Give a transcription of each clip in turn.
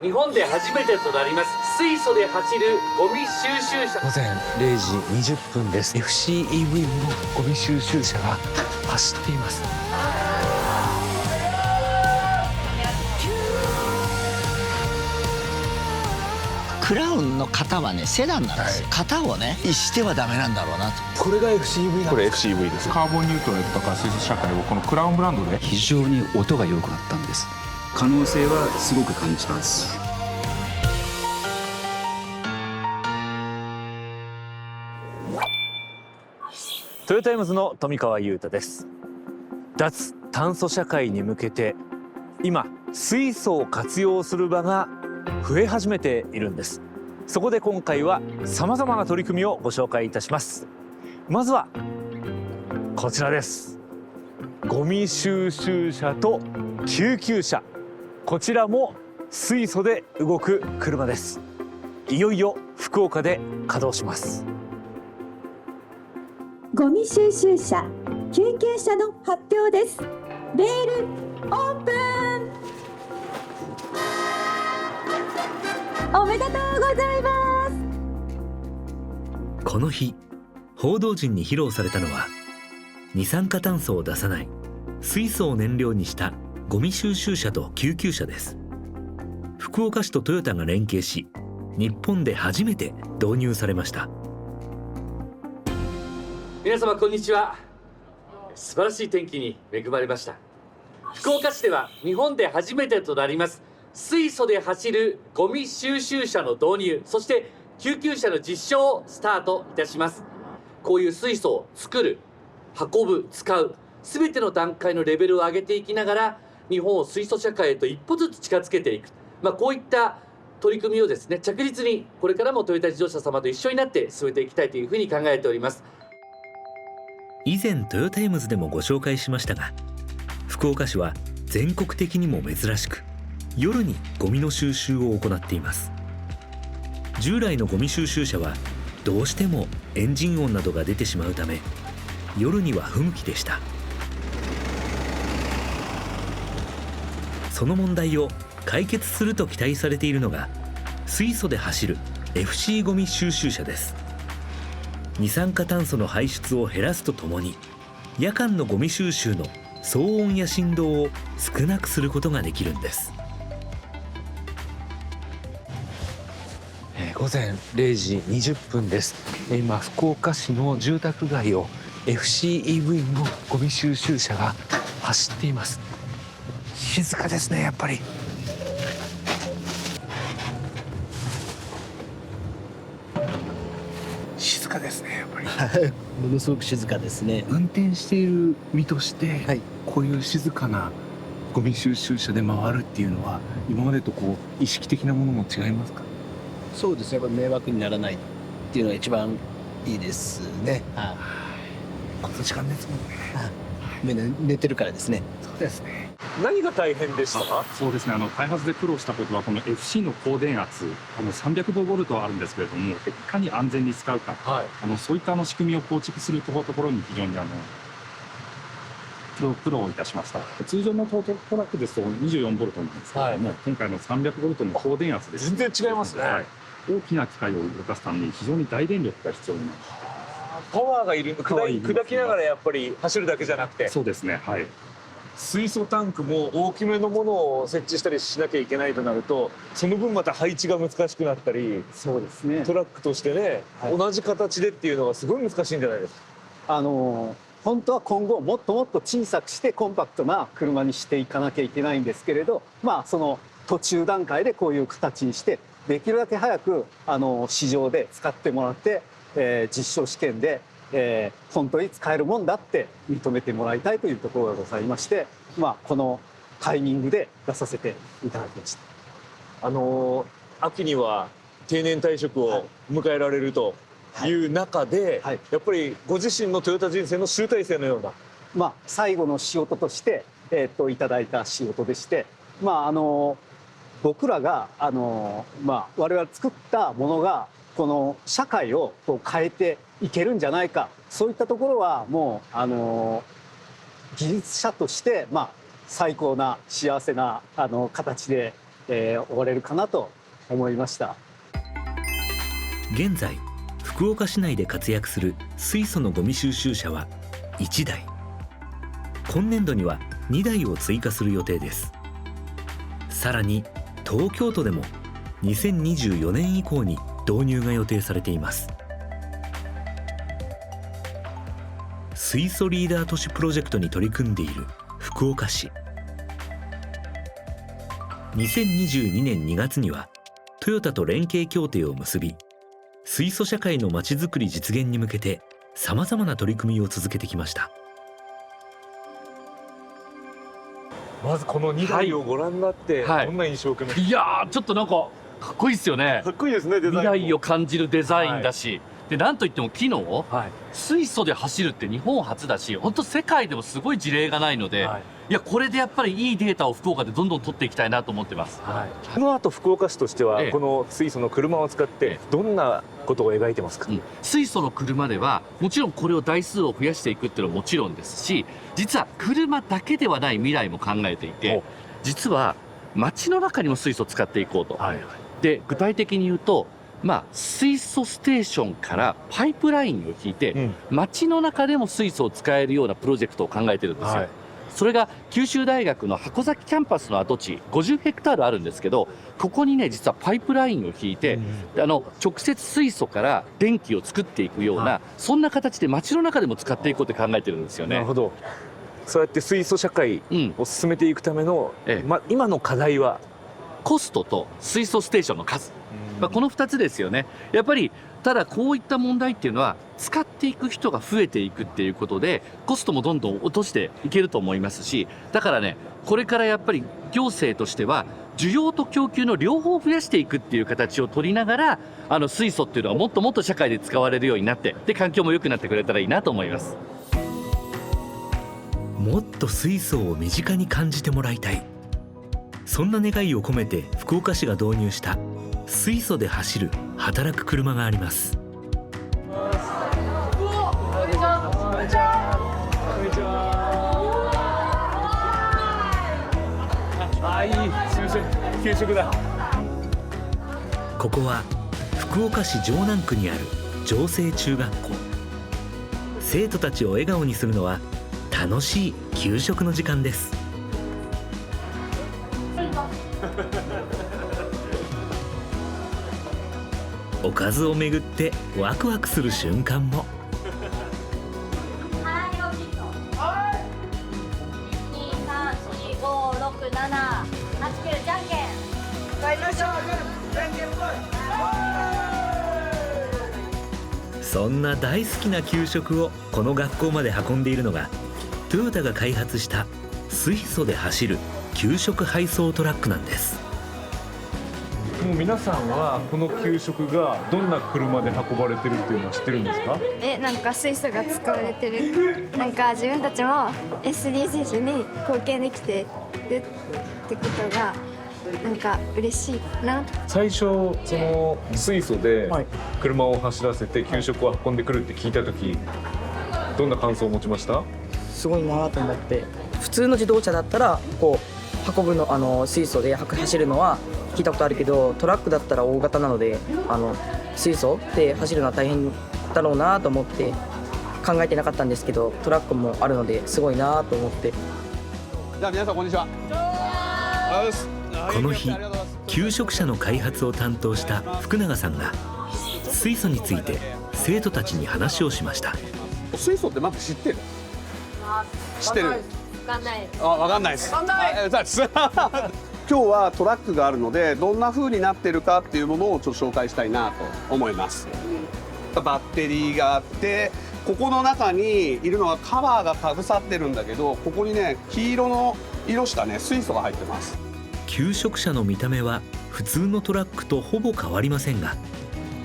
日本で初めてとなります水素で走るゴミ収集車。午前0時20分です。 FCEV のゴミ収集車が走っています。クラウンの型はね、セダンなんですよ。型をねしてはダメなんだろうなと。これが FCEV なんこれです。 FCV です。カーボンニュートラルとか水素社会をこのクラウンブランドで非常に音が良くなったんです。可能性はすごく感じたんです。トヨタイムズの富川悠太です。脱炭素社会に向けて今水素を活用する場が増え始めているんです。そこで今回はさまざまな取り組みをご紹介いたします。まずはこちらです。ゴミ収集車と救急車、こちらも水素で動く車です。いよいよ福岡で稼働します。ゴミ収集車、救急車の発表です。レールオープン。おめでとうございます。この日、報道陣に披露されたのは二酸化炭素を出さない水素を燃料にしたゴミ収集車と救急車です。福岡市とトヨタが連携し、日本で初めて導入されました。皆様こんにちは。素晴らしい天気に恵まれました。福岡市では日本で初めてとなります水素で走るゴミ収集車の導入、そして救急車の実証をスタートいたします。こういう水素を作る、運ぶ、使う全ての段階のレベルを上げていきながら日本を水素社会へと一歩ずつ近づけていく、こういった取り組みをですね、着実にこれからもトヨタ自動車様と一緒になって進めていきたいというふうに考えております。以前トヨタイムズでもご紹介しましたが、福岡市は全国的にも珍しく夜にゴミの収集を行っています。従来のゴミ収集車はどうしてもエンジン音などが出てしまうため、夜には不向きでした。その問題を解決すると期待されているのが水素で走る FC ゴミ収集車です。二酸化炭素の排出を減らすとともに、夜間のゴミ収集の騒音や振動を少なくすることができるんです。午前0時20分です。今福岡市の住宅街を FCEV のゴミ収集車が走っています。静かですね、やっぱり。静かですね、やっぱり。ものすごく静かですね。運転している身として、はい、こういう静かなゴミ収集車で回るっていうのは今までとこう意識的なものも違いますか？そうですね。やっぱ迷惑にならないっていうのが一番いいですね。この時間ですもんね。みんな寝てるからですね。そうですね。何が大変でしたか？そうですね。開発で苦労したことはこの FC の高電圧、300ボルトあるんですけれども、いかに安全に使うか、そういった仕組みを構築するところに非常に苦労いたしました。通常のトラックですと24ボルトなんですけれども、今回の300ボルトの高電圧です。全然違いますね。大きな機械を動かすために非常に大電力が必要になる。パワーがいる、砕きながらやっぱり走るだけじゃなくて、そうですね。はい。水素タンクも大きめのものを設置したりしなきゃいけないとなると、その分また配置が難しくなったり、そうですね。トラックとしてね、同じ形でっていうのがすごい難しいんじゃないですか。本当は今後もっともっと小さくしてコンパクトな車にしていかなきゃいけないんですけれど、その途中段階でこういう形にしてできるだけ早く市場で使ってもらって、実証試験で本当に使えるもんだって認めてもらいたいというところがございまして、このタイミングで出させていただきました。秋には定年退職を迎えられるという中で、やっぱりご自身のトヨタ人生の集大成のような、最後の仕事として、いただいた仕事でして、僕らが我々作ったものがこの社会を変えていけるんじゃないか、そういったところはもう技術者として最高な幸せな形で終われるかなと思いました。現在福岡市内で活躍する水素のゴミ収集車は1台、今年度には2台を追加する予定です。さらに東京都でも2024年以降に導入が予定されています。水素リーダー都市プロジェクトに取り組んでいる福岡市。2022年2月にはトヨタと連携協定を結び、水素社会のまちづくり実現に向けてさまざまな取り組みを続けてきました。まずこの2台をご覧になってはいどんな印象を受けました？いやー、ちょっとなんかかっこいいですよね。かっこいいですね、デザインも。未来を感じるデザインだし、でなんといっても機能、はい水素で走るって日本初だし、本当世界でもすごい事例がないので、はいいやこれでやっぱりいいデータを福岡でどんどん取っていきたいなと思ってます。この後福岡市としては、ええこの水素の車を使ってどんなことを描いてますか？水素の車ではもちろんこれを台数を増やしていくっていうのはもちろんですし、実は車だけではない未来も考えていて、実は街の中にも水素を使っていこうと。で具体的に言うと、水素ステーションからパイプラインを引いて、街の中でも水素を使えるようなプロジェクトを考えてるんですよ。それが九州大学の箱崎キャンパスの跡地50ヘクタールあるんですけど、ここにね実はパイプラインを引いて、直接水素から電気を作っていくような、そんな形で街の中でも使っていこうって考えてるんですよね。なるほど。そうやって水素社会を進めていくための、今の課題はコストと水素ステーションの数、この2つですよね。やっぱりただこういった問題っていうのは使っていく人が増えていくっていうことでコストもどんどん落としていけると思いますし、だからねこれからやっぱり行政としては需要と供給の両方を増やしていくっていう形を取りながら、水素っていうのはもっともっと社会で使われるようになって、で環境も良くなってくれたらいいなと思います。もっと水素を身近に感じてもらいたい、そんな願いを込めて福岡市が導入した水素で走る働く車があります。いい給食だ。ここは福岡市城南区にある城西中学校。生徒たちを笑顔にするのは楽しい給食の時間です。おかずをめぐってワクワクする瞬間も。そんな大好きな給食をこの学校まで運んでいるのがトヨタが開発した水素で走る給食配送トラックなんです。もう皆さんはこの給食がどんな車で運ばれてるっていうのは知ってるんですか？なんか水素が使われてる、なんか自分たちも SDGs に貢献できてるってことがなんか嬉しいな。最初その水素で車を走らせて給食を運んでくるって聞いた時、どんな感想を持ちました？すごいなと思って、普通の自動車だったらこう運ぶの水素で走るのは聞いたことあるけど、トラックだったら大型なので水素で走るのは大変だろうなと思って考えてなかったんですけど、トラックもあるのですごいなと思って。じゃあ皆さんこんにちは。この日給食車の開発を担当した福永さんが水素について生徒たちに話をしました。水素ってまず知ってる？知ってる？分かんない。分かんないです。今日はトラックがあるのでどんな風になってるかっていうものをちょっと紹介したいなと思います。バッテリーがあって、ここの中にいるのはカバーがかぶさってるんだけど、ここにね黄色の色したね水素が入ってます。給食車の見た目は普通のトラックとほぼ変わりませんが、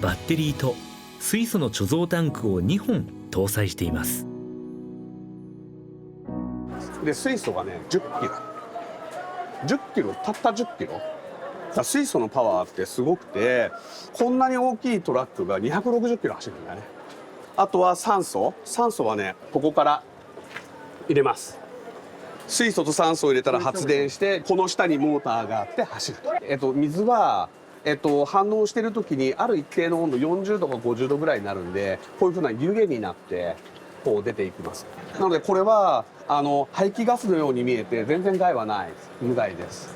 バッテリーと水素の貯蔵タンクを2本搭載しています。で水素がね10キロ10キロたった10キロ。水素のパワーってすごくて、こんなに大きいトラックが260キロ走るんだよね。あとは酸素はねここから入れます。水素と酸素を入れたら発電して、この下にモーターがあって走る。水は、反応してる時にある一定の温度40度か50度ぐらいになるんで、こういうふうな湯気になってこう出ていきます。なのでこれは排気ガスのように見えて全然害はない、無害です。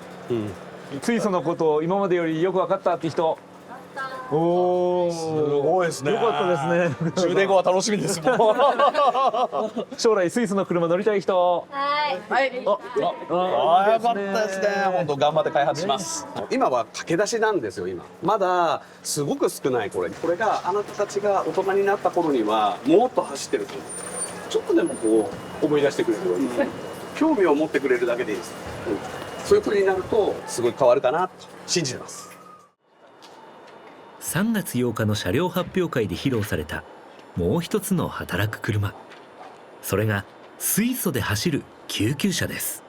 水素のことを今までよりよく分かったって人。おお、すごいですね。よかったですね。充電後は楽しみですもん。将来水素の車乗りたい人。はい。よかったですね。本当頑張って開発します。今は駆け出しなんですよ。今まだすごく少ない。これがあなたたちが大人になった頃にはもっと走ってると思う。ちょっとでもこう思い出してくれるといいですね。興味を持ってくれるだけでいいです。そういう風になるとすごい変わるかなと信じてます。3月8日の車両発表会で披露されたもう一つの働く車、それが水素で走る救急車です。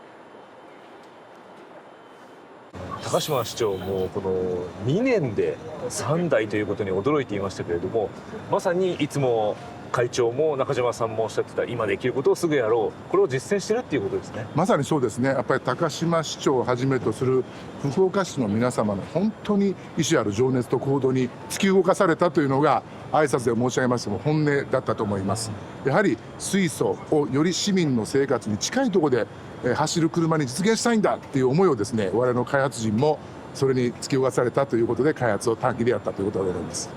高島市長もこの2年で3台ということに驚いていましたけれども、まさにいつも会長も中島さんもおっしゃってた今できることをすぐやろう、これを実践してるっていうことですね。まさにそうですね。やっぱり高島市長をはじめとする福岡市の皆様の本当に意志ある情熱と行動に突き動かされたというのが挨拶で申し上げましても本音だったと思います。やはり水素をより市民の生活に近いところで走る車に実現したいんだっていう思いをですね、我々の開発陣もそれに突き動かされたということで開発を短期でやったということでございます。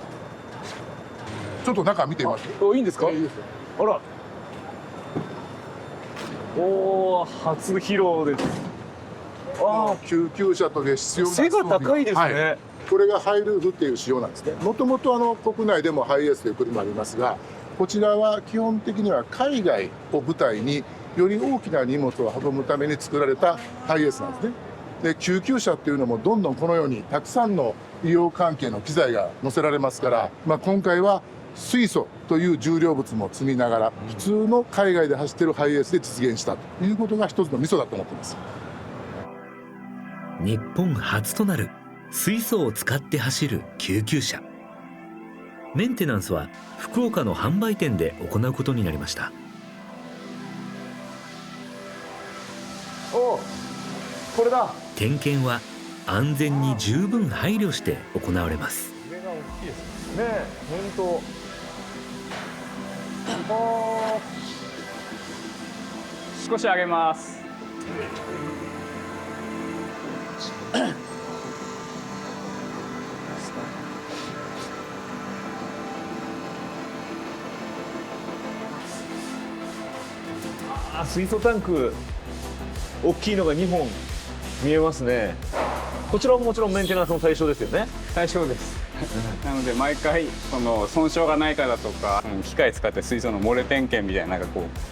ちょっと中見てみます。いいんですか？いいですよ。あら。おー、初披露です。救急車とで必要な背が高いですね。はい、これがハイルーフっていう仕様なんですね。もともと国内でもハイエースという車ありますが、こちらは基本的には海外を舞台により大きな荷物を運ぶために作られたハイエースなんですね。で、救急車っていうのもどんどんこのようにたくさんの医療関係の機材が載せられますから、今回は水素という重量物も積みながら普通の海外で走っているハイエースで実現したということが一つのミソだと思っています。日本初となる水素を使って走る救急車。メンテナンスは福岡の販売店で行うことになりました。お、これだ。点検は安全に十分配慮して行われます。目が大きいですね。本当。少し上げます。水素タンク大きいのが2本見えますね。こちらももちろんメンテナンスの対象ですよね。対象です。なので毎回損傷がないかだとか、機械使って水素の漏れ点検みたいな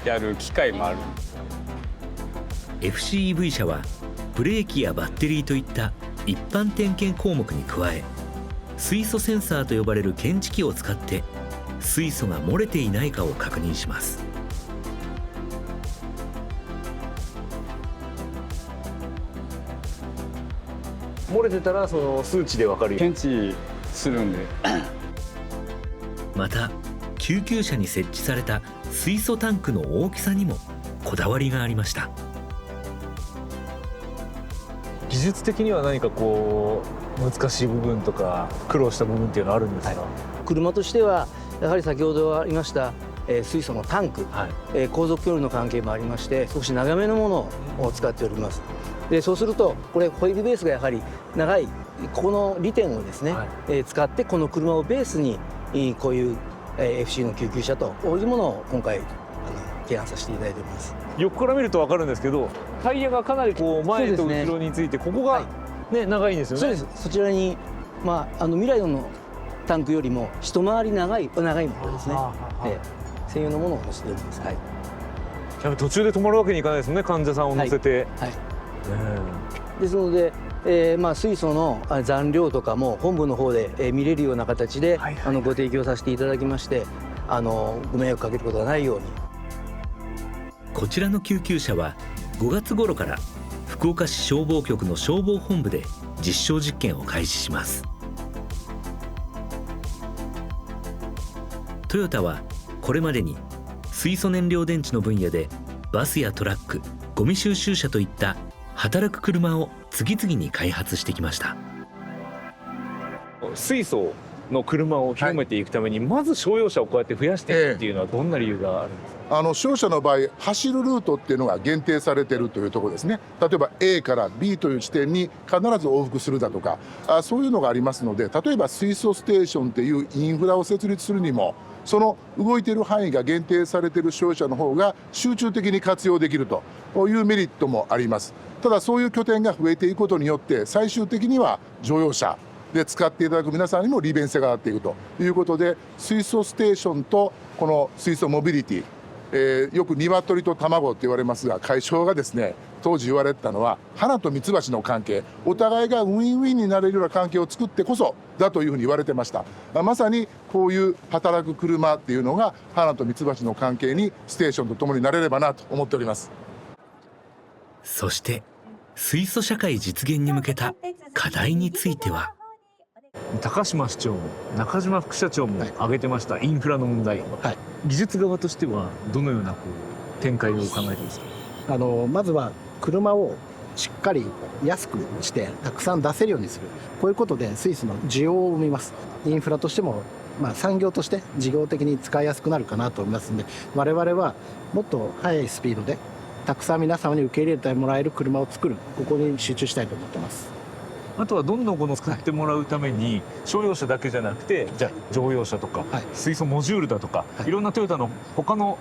やる機械もある。 FCEV 車はブレーキやバッテリーといった一般点検項目に加え、水素センサーと呼ばれる検知器を使って水素が漏れていないかを確認します。漏れてたらその数値で分かる。検知するんで。また救急車に設置された水素タンクの大きさにもこだわりがありました。技術的には何か難しい部分とか苦労した部分っていうのはあるんですか？車としてはやはり先ほどありました水素のタンク、航続距離の関係もありまして少し長めのものを使っております。でそうするとこれホイールベースがやはり長いここの利点をですね、使ってこの車をベースにこういう FC の救急車というものを今回提案させていただいております。横から見ると分かるんですけど、タイヤがかなり前と後ろについて、ここがね、長いんですよね。そうです。そちらに未来のタンクよりも一回り長いものですね。専用のものを載せております。はい。やっぱ途中で止まるわけにいかないですね、患者さんを乗せて。ですので、水素の残量とかも本部の方で見れるような形でご提供させていただきまして、ご迷惑かけることがないように。こちらの救急車は5月頃から福岡市消防局の消防本部で実証実験を開始します。トヨタはこれまでに水素燃料電池の分野でバスやトラック、ゴミ収集車といった働く車を次々に開発してきました。水素の車を広めていくために、まず商用車をこうやって増やしていくっていうのはどんな理由があるんですか？商社の場合、走るルートっていうのが限定されているというところですね。例えば A から B という地点に必ず往復するだとか、そういうのがありますので、例えば水素ステーションっていうインフラを設立するにも、その動いている範囲が限定されている商社の方が集中的に活用できるというメリットもあります。ただそういう拠点が増えていくことによって、最終的には乗用車で使っていただく皆さんにも利便性が上がっていくということで、水素ステーションとこの水素モビリティ、よく鶏と卵って言われますが、会長がですね、当時言われてたのは花と蜜蜂の関係、お互いがウィンウィンになれるような関係を作ってこそだというふうに言われてました。まさにこういう働く車っていうのが花と蜜蜂の関係にステーションとともになれればなと思っております。そして水素社会実現に向けた課題については、高島市長も中島副社長も挙げてました、インフラの問題、技術側としてはどのような展開を考えていますか？まずは車をしっかり安くしてたくさん出せるようにする、こういうことで水素の需要を生みます。インフラとしても、産業として事業的に使いやすくなるかなと思いますので、我々はもっと速いスピードでたくさん皆様に受け入れてもらえる車を作る、ここに集中したいと思ってます。あとはどんどんこの作ってもらうために、商用車だけじゃなくて、じゃあ乗用車とか、水素モジュールだとか、いろんなトヨタの他の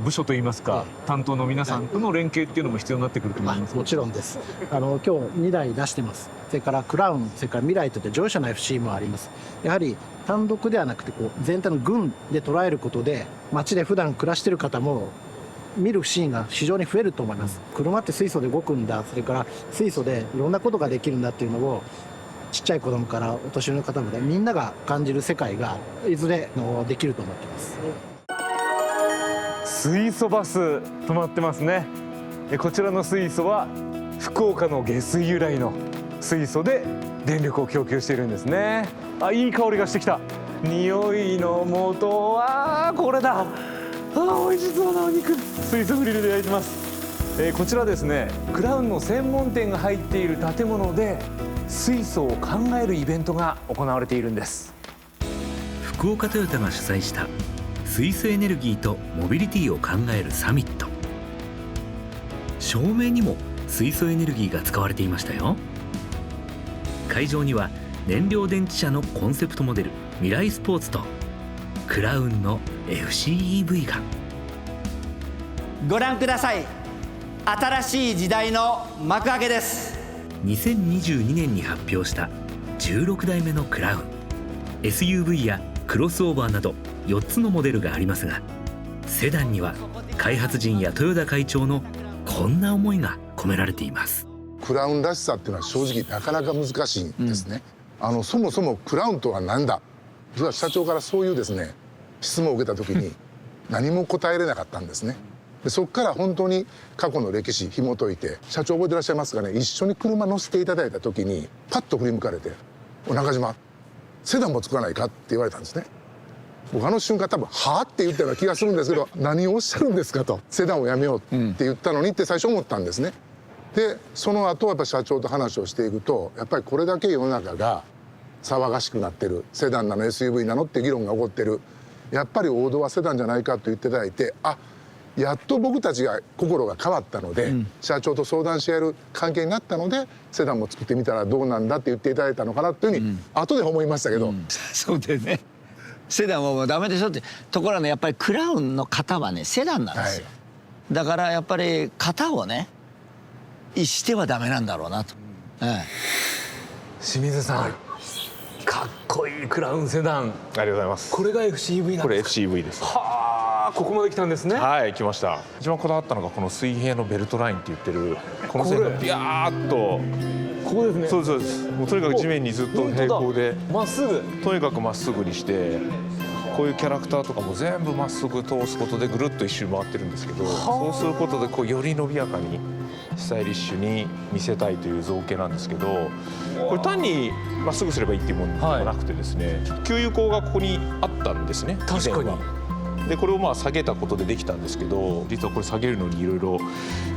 部署といいますか、担当の皆さんとの連携っていうのも必要になってくると思います。もちろんです。今日2台出してます。それからクラウン、それからミライといって乗用車の FC もあります。やはり単独ではなくて全体の群で捉えることで、街で普段暮らしている方も見るシーンが非常に増えると思います。車って水素で動くんだ、それから水素でいろんなことができるんだっていうのを、ちっちゃい子供からお年寄りの方までみんなが感じる世界がいずれできると思っています。水素バス止まってますね。こちらの水素は福岡の下水由来の水素で電力を供給しているんですね。いい香りがしてきた。匂いの元はこれだ。美味しそうなお肉、水素グリルで焼いてます。こちらですね、クラウンの専門店が入っている建物で水素を考えるイベントが行われているんです。福岡トヨタが主催した水素エネルギーとモビリティを考えるサミット。照明にも水素エネルギーが使われていましたよ。会場には燃料電池車のコンセプトモデルミライスポーツとクラウンの FCEV が。ご覧ください。新しい時代の幕開けです。2022年に発表した16代目のクラウン。 SUV やクロスオーバーなど4つのモデルがありますが、セダンには開発陣や豊田会長のこんな思いが込められています。クラウンらしさっていうのは正直なかなか難しいんですね。そもそもクラウンとは何だ、実は社長からそういうですね質問を受けた時に何も答えれなかったんですね。でそこから本当に過去の歴史紐解いて、社長覚えてらっしゃいますかね、一緒に車乗せていただいた時にパッと振り向かれて「中島セダンも作らないか?」って言われたんですね。僕瞬間多分「はあ?」って言ったような気がするんですけど「何をおっしゃるんですか?」と「セダンをやめようって言ったのに」って最初思ったんですね。でその後やっぱ社長と話をしていくと、やっぱりこれだけ世の中が騒がしくなってる、セダンなの SUV なのって議論が起こってる、やっぱり王道はセダンじゃないかと言っていただいて、やっと僕たちが心が変わったので、社長と相談し合える関係になったのでセダンも作ってみたらどうなんだって言っていただいたのかなというふうに後で思いましたけど、そうでね、セダンはもうダメでしょって。ところがね、やっぱりクラウンの型はねセダンなんですよ、だからやっぱり型をねしてはダメなんだろうなと。清水さん、かっこいいクラウンセダン。ありがとうございます。これが FCEV なんですか？これ FCEV です。はあ、ここまで来たんですね。はい、来ました。一番こだわったのがこの水平のベルトラインって言ってるこの線がビヤーっと。ここですね。そうです。もうとにかく地面にずっと平行でまっすぐ、とにかくまっすぐにして、こういうキャラクターとかも全部まっすぐ通すことでぐるっと一周回ってるんですけど、そうすることでより伸びやかにスタイリッシュに見せたいという造形なんですけど、これ単にまっすぐすればいいっていうものではなくてですね、給油口がここにあったんですね。確かに。でこれをまあ下げたことでできたんですけど、実はこれ下げるのにいろいろ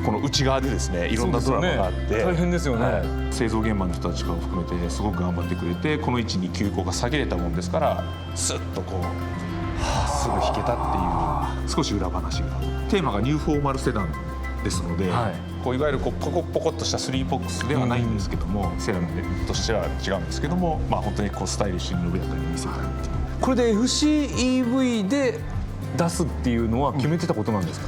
この内側でですねいろんなドラマがあって、大変ですよね、はい、製造現場の人たちが含めてすごく頑張ってくれて、この位置に急行が下げれたもんですから、スッとこうまっすぐ引けたっていう少し裏話が。テーマがニューフォーマルセダンですので、こういわゆるこうポコッとした3ボックスではないんですけども、セダンとしては違うんですけども、まあ本当にこうスタイリッシュに伸びやかに見せたいっていう。これで FCEV で出すっていうのは決めてたことなんですか？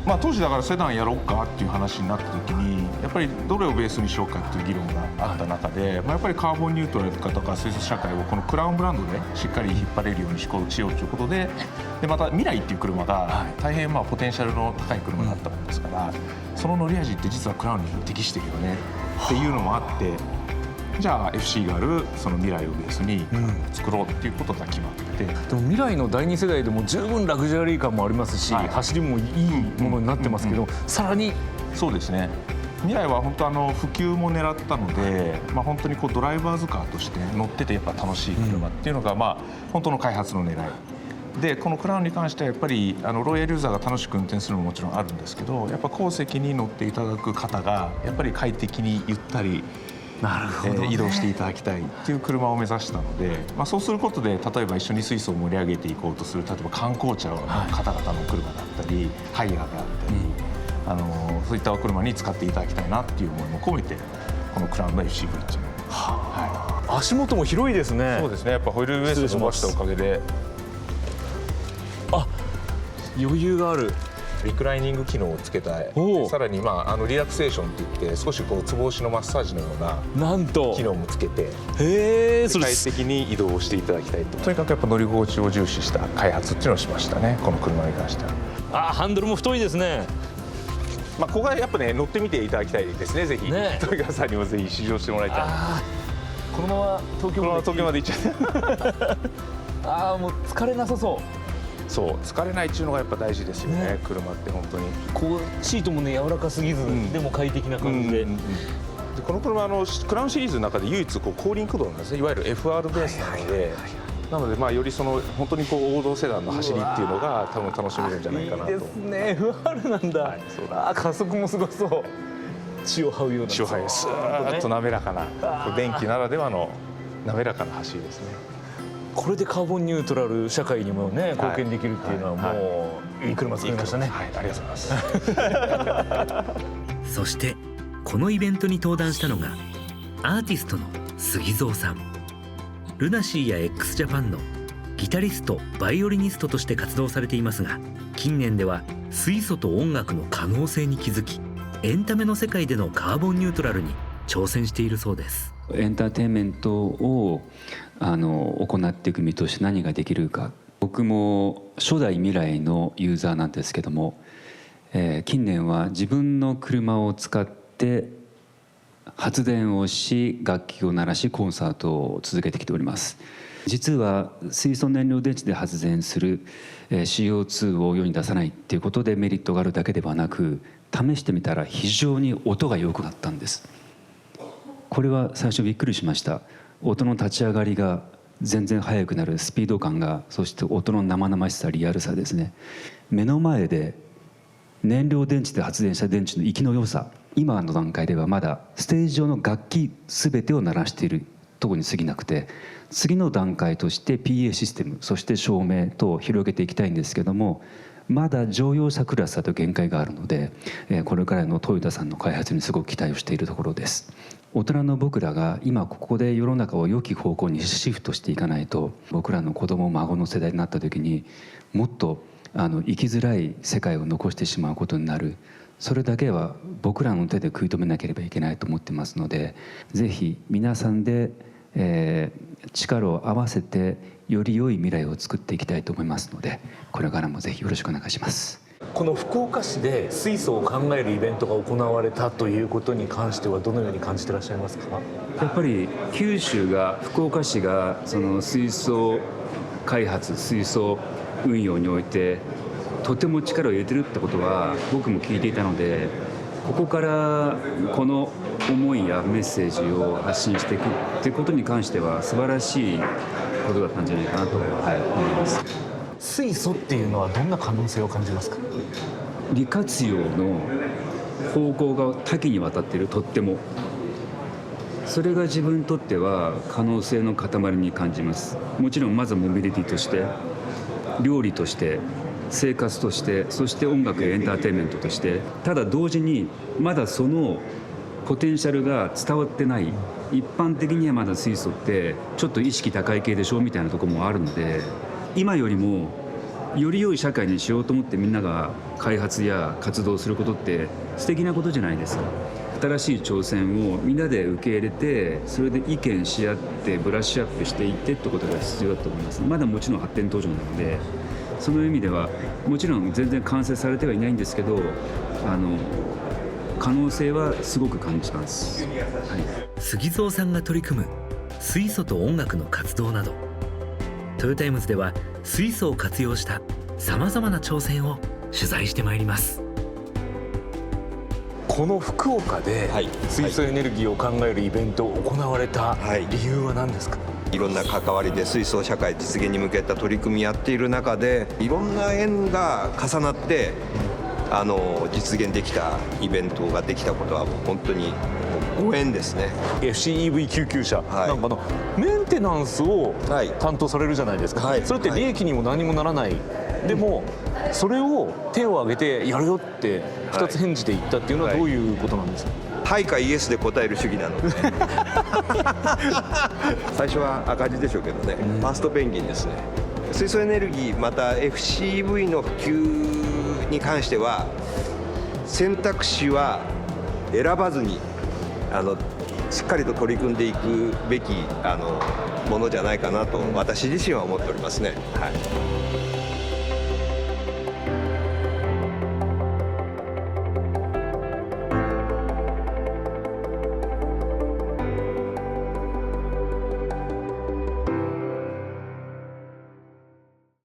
まあ、当時だからセダンやろうかっていう話になった時に、やっぱりどれをベースにしようかっていう議論があった中で、まあ、やっぱりカーボンニュートラル化とか水素社会をこのクラウンブランドでしっかり引っ張れるようにしようということで、また未来っていう車が大変まあポテンシャルの高い車だったものですから、その乗り味って実はクラウンに適してるよねっていうのもあって、じゃあ FC があるその未来をベースに作ろうっていうことが決まって、でも未来の第2世代でも十分ラグジュアリー感もありますし、走りもいいものになってますけど、さらにそうですね、未来は本当普及も狙ったので、まあ、本当にこうドライバーズカーとして乗っててやっぱ楽しい車っていうのが、まあ本当の開発の狙いで、このクラウンに関してはやっぱりロイヤルユーザーが楽しく運転するのももちろんあるんですけど、やっぱ後席に乗っていただく方がやっぱり快適にゆったり移動していただきたいっていう車を目指したので、まあ、そうすることで例えば一緒に水素を盛り上げていこうとする、例えば観光地の方々の車だったり、ハイヤーであったり、そういったお車に使っていただきたいなっていう思いも込めて、このクラウンの FCV っていうのを、足元も広いですね。そうですね、やっぱホイールベースを伸ばしたおかげで余裕がある。リクライニング機能をつけた、さらにまあリラクセーションといって少しこうつぼ押しのマッサージのようななんと機能もつけて、それ快適に移動していただきたいと。とにかくやっぱ乗り心地を重視した開発っていうのをしましたね、この車に関しては。ハンドルも太いですね。まあここはやっぱね乗ってみていただきたいですね、ぜひ富川さんにもぜひ試乗してもらいたい。このまま東京まで行っちゃうもう疲れなさそう。そう疲れないっていうのがやっぱ大事ですよね、車って本当に。こうシートもね柔らかすぎず、でも快適な感じで。でこの車クラウンシリーズの中で唯一こう後輪駆動なんですね、いわゆる FR ベースなので、なのでまあよりその本当にこう王道セダンの走りっていうのが多分楽しめるんじゃないかなと。いいですね、FR なんだ。加速もすごそう。血を這うような。血を這う、スーッと滑らかな、電気ならではの滑らかな走りですね。これでカーボンニュートラル社会にもね貢献できるっていうのはもういい車作りましたね。ありがとうございます。そしてこのイベントに登壇したのがアーティストの杉蔵さん。ルナシーや x ジャパンのギタリストバイオリニストとして活動されていますが、近年では水素と音楽の可能性に気づき、エンタメの世界でのカーボンニュートラルに挑戦しているそうです。エンターテインメントを行っていく身として何ができるか。僕も初代未来のユーザーなんですけども、近年は自分の車を使って発電をし、楽器を鳴らし、コンサートを続けてきております。実は水素燃料電池で発電する CO2 を世に出さないっていうことでメリットがあるだけではなく、試してみたら非常に音が良くなったんです。これは最初びっくりしました。音の立ち上がりが全然速くなるスピード感が、そして音の生々しさ、リアルさですね。目の前で燃料電池で発電した電池の生きの良さ、今の段階ではまだステージ上の楽器全てを鳴らしているところに過ぎなくて、次の段階として PA システム、そして照明等を広げていきたいんですけども、まだ乗用車クラスだと限界があるので、これからのトヨタさんの開発にすごく期待をしているところです。大人の僕らが今ここで世の中を良き方向にシフトしていかないと、僕らの子供孫の世代になった時にもっと生きづらい世界を残してしまうことになる。それだけは僕らの手で食い止めなければいけないと思ってますので、ぜひ皆さんで、力を合わせてより良い未来を作っていきたいと思いますので、これからもぜひよろしくお願いします。この福岡市で水素を考えるイベントが行われたということに関してはどのように感じていらっしゃいますか？やっぱり九州が、福岡市がその水素開発、水素運用においてとても力を入れてるってことは僕も聞いていたので、ここからこの思いやメッセージを発信していくっていうことに関しては素晴らしいことだったんじゃないかなと、思います。水素っていうのはどんな可能性を感じますか？利活用の方向が多岐にわたっている、とってもそれが自分にとっては可能性の塊に感じます。もちろんまずモビリティとして、料理として、生活として、そして音楽やエンターテインメントとして、ただ同時にまだそのポテンシャルが伝わってない、一般的にはまだ水素ってちょっと意識高い系でしょみたいなところもあるので、今よりもより良い社会にしようと思ってみんなが開発や活動することって素敵なことじゃないですか。新しい挑戦をみんなで受け入れて、それで意見し合ってブラッシュアップしていってってことが必要だと思います。まだもちろん発展途上なので、その意味ではもちろん全然完成されてはいないんですけど、可能性はすごく感じます、はい、杉蔵さんが取り組む水素と音楽の活動など、トヨタイムズでは水素を活用したさまざまな挑戦を取材してまいります。この福岡で水素エネルギーを考えるイベントを行われた理由は何ですか？いろんな関わりで水素社会実現に向けた取り組みやっている中で、いろんな縁が重なって実現できたイベントができたことはもう本当にご縁ですね。 FCEV 救急車、なんかメンテナンスを担当されるじゃないですか、それって利益にも何もならない、でもそれを手を挙げてやるよって二つ返事で言ったっていうのはどういうことなんですか？はいかイエスで答える主義なので最初は赤字でしょうけどね、ファーストペンギンですね。水素エネルギーまた FCEV の普及に関しては選択肢は選ばずにしっかりと取り組んでいくべきものじゃないかなと私自身は思っておりますね。はい。